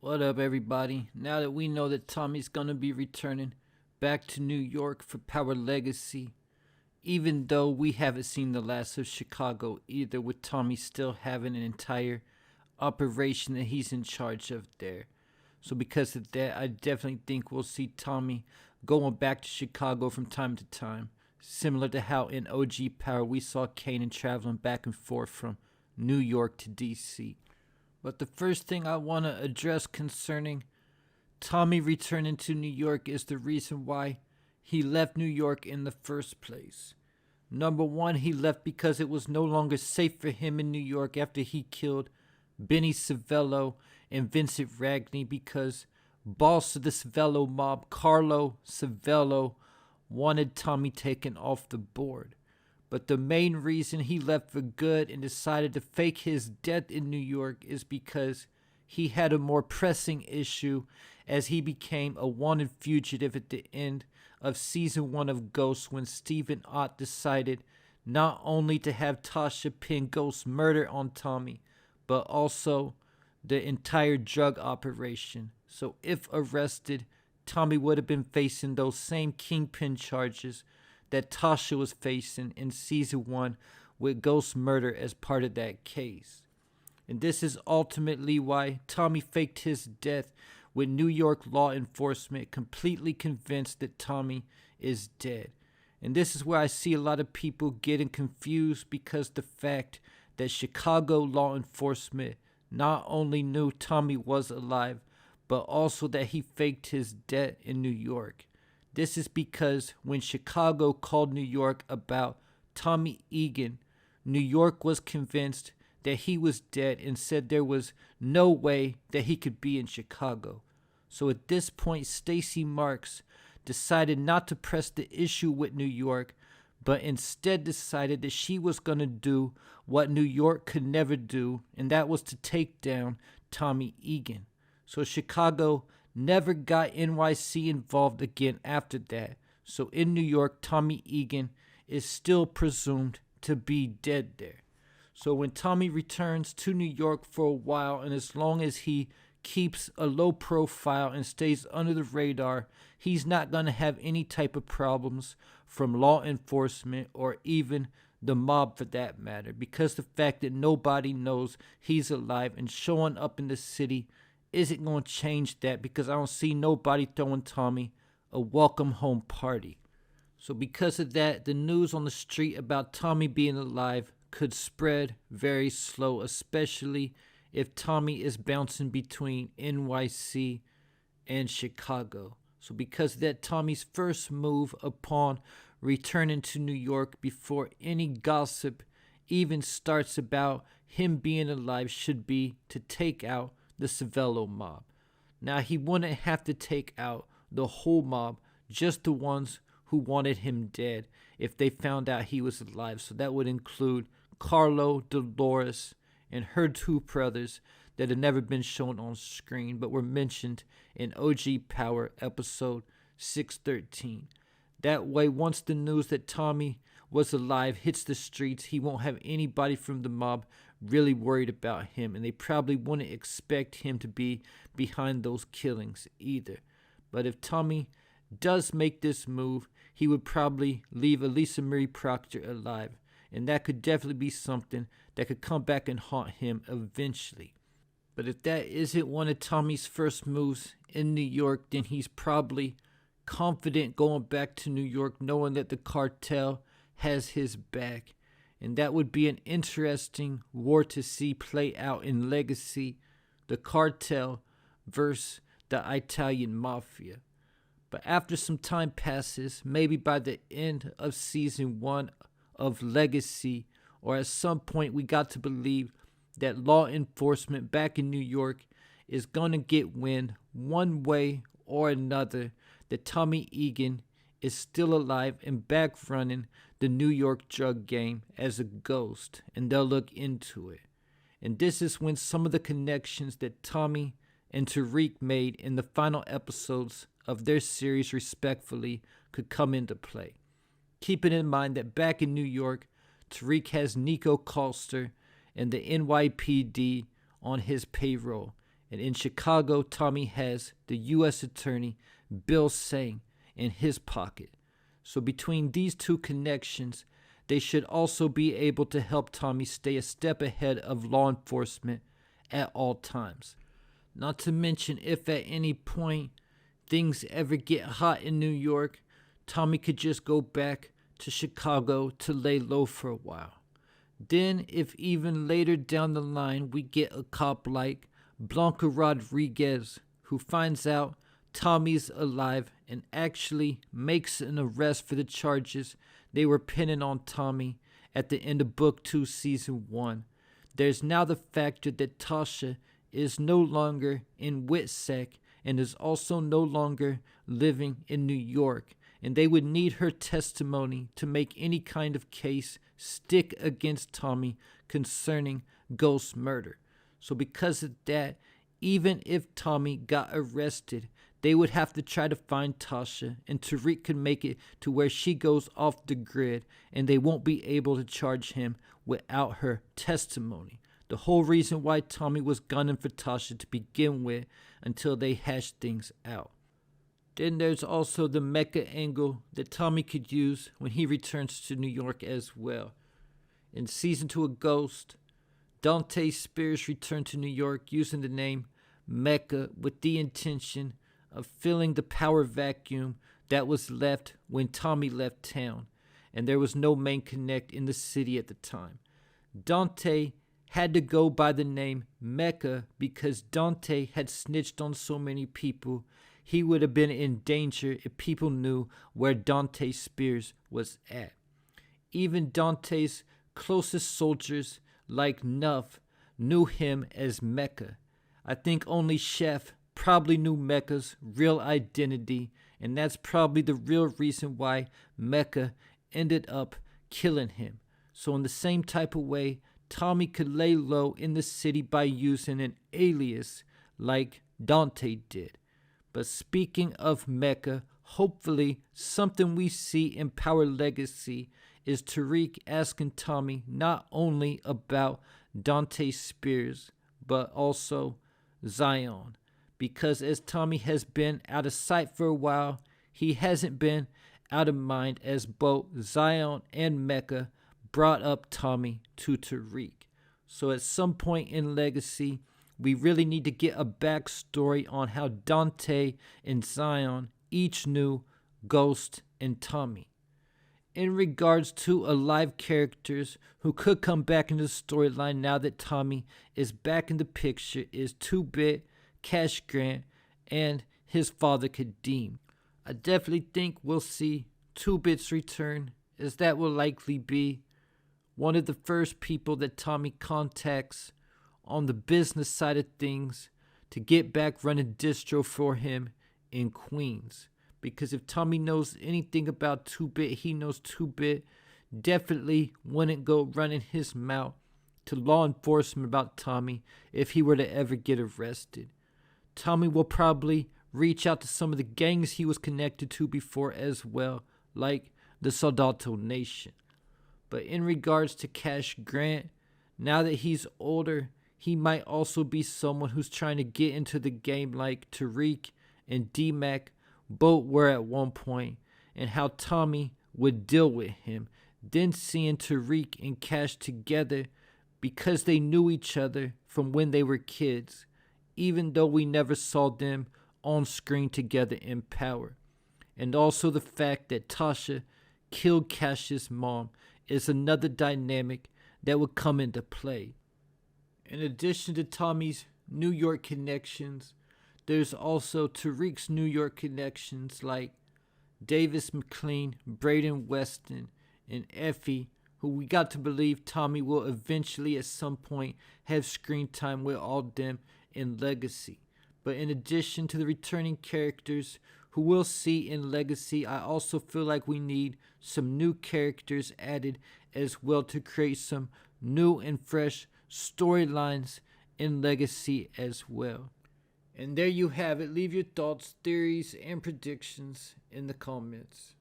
What up, everybody? Now that we know that Tommy's gonna be returning back to New York for Power Legacy, even though we haven't seen the last of Chicago either, with Tommy still having an entire operation that he's in charge of there. So, because of that, I definitely think we'll see Tommy going back to Chicago from time to time, similar to how in OG Power we saw Kanan traveling back and forth from New York to DC. But the first thing I want to address concerning Tommy returning to New York is the reason why he left New York in the first place. Number one, he left because it was no longer safe for him in New York after he killed Benny Savello and Vincent Ragney, because boss of the Savello mob, Carlo Savello, wanted Tommy taken off the board. But the main reason he left for good and decided to fake his death in New York is because he had a more pressing issue, as he became a wanted fugitive at the end of season 1 of Ghost, when Stephen Ott decided not only to have Tasha pin Ghost's murder on Tommy, but also the entire drug operation. So if arrested, Tommy would have been facing those same kingpin charges that Tasha was facing in season 1, with Ghost's murder as part of that case. And this is ultimately why Tommy faked his death, with New York law enforcement completely convinced that Tommy is dead. And this is where I see a lot of people getting confused, because the fact that Chicago law enforcement not only knew Tommy was alive, but also that he faked his death in New York. This is because when Chicago called New York about Tommy Egan, New York was convinced that he was dead and said there was no way that he could be in Chicago. So at this point, Stacey Marks decided not to press the issue with New York, but instead decided that she was going to do what New York could never do, and that was to take down Tommy Egan. So Chicago never got NYC involved again after that. So in New York, Tommy Egan is still presumed to be dead there. So when Tommy returns to New York for a while, and as long as he keeps a low profile and stays under the radar, he's not going to have any type of problems from law enforcement or even the mob for that matter, because the fact that nobody knows he's alive and showing up in the city isn't going to change that, because I don't see nobody throwing Tommy a welcome home party. So because of that, the news on the street about Tommy being alive could spread very slow, especially if Tommy is bouncing between NYC and Chicago. So because of that, Tommy's first move upon returning to New York, before any gossip even starts about him being alive, should be to take out the Savello mob. Now, he wouldn't have to take out the whole mob, just the ones who wanted him dead if they found out he was alive. So that would include Carlo, Dolores, and her two brothers that had never been shown on screen but were mentioned in OG Power episode 613. That way, once the news that Tommy was alive hits the streets, he won't have anybody from the mob really worried about him, and they probably wouldn't expect him to be behind those killings either. But if Tommy does make this move, he would probably leave Elisa Marie Proctor alive, and that could definitely be something that could come back and haunt him eventually. But if that isn't one of Tommy's first moves in New York, then he's probably confident going back to New York, knowing that the cartel has his back. And that would be an interesting war to see play out in Legacy, the cartel versus the Italian mafia. But after some time passes, maybe by the end of season 1 of Legacy, or at some point we got to believe that law enforcement back in New York is going to get wind one way or another that Tommy Egan is still alive and back running the New York drug game as a ghost, and they'll look into it. And this is when some of the connections that Tommy and Tariq made in the final episodes of their series respectfully could come into play. Keeping in mind that back in New York, Tariq has Nico Coster and the NYPD on his payroll, And in Chicago, Tommy has the U.S. Attorney Bill Sang in his pocket. So between these two connections, they should also be able to help Tommy stay a step ahead of law enforcement at all times. Not to mention, if at any point things ever get hot in New York, Tommy could just go back to Chicago to lay low for a while. Then, if even later down the line we get a cop like Blanca Rodriguez, who finds out Tommy's alive and actually makes an arrest for the charges they were pinning on Tommy at the end of Book 2, Season 1, there's now the factor that Tasha is no longer in Witsec and is also no longer living in New York, and they would need her testimony to make any kind of case stick against Tommy concerning Ghost's murder. So because of that, even if Tommy got arrested, they would have to try to find Tasha, and Tariq could make it to where she goes off the grid and they won't be able to charge him without her testimony. The whole reason why Tommy was gunning for Tasha to begin with until they hashed things out. Then there's also the Mecca angle that Tommy could use when he returns to New York as well. In Season 2 of Ghost, Dante Spears returned to New York using the name Mecca with the intention of filling the power vacuum that was left when Tommy left town, and there was no main connect in the city at the time. Dante had to go by the name Mecca because Dante had snitched on so many people. He would have been in danger if people knew where Dante Spears was at. Even Dante's closest soldiers, like Nuff, knew him as Mecca. I think only Chef probably knew Mecca's real identity, and that's probably the real reason why Mecca ended up killing him. So in the same type of way, Tommy could lay low in the city by using an alias like Dante did. But speaking of Mecca, hopefully something we see in Power Legacy is Tariq asking Tommy not only about Dante Spears, but also Zion. Because as Tommy has been out of sight for a while, he hasn't been out of mind, as both Zion and Mecca brought up Tommy to Tariq. So at some point in Legacy, we really need to get a backstory on how Dante and Zion each knew Ghost and Tommy. In regards to alive characters who could come back into the storyline now that Tommy is back in the picture is 2-Bit, Cash Grant, and his father Kadeem. I definitely think we'll see 2-Bit's return, as that will likely be one of the first people that Tommy contacts on the business side of things to get back running distro for him in Queens. Because if Tommy knows anything about 2-Bit, he knows 2-Bit definitely wouldn't go running his mouth to law enforcement about Tommy if he were to ever get arrested. Tommy will probably reach out to some of the gangs he was connected to before as well, like the Soldato Nation. But in regards to Cash Grant, now that he's older, he might also be someone who's trying to get into the game like Tariq and D-Mac both were at one point, and how Tommy would deal with him. Then seeing Tariq and Cash together because they knew each other from when they were kids, even though we never saw them on screen together in Power. And also the fact that Tasha killed Cash's mom is another dynamic that would come into play. In addition to Tommy's New York connections, there's also Tariq's New York connections like Davis McLean, Braden Weston, and Effie, who we got to believe Tommy will eventually at some point have screen time with all them in Legacy. But in addition to the returning characters who we'll see in Legacy, I also feel like we need some new characters added as well to create some new and fresh storylines in Legacy as well. And there you have it. Leave your thoughts, theories, and predictions in the comments.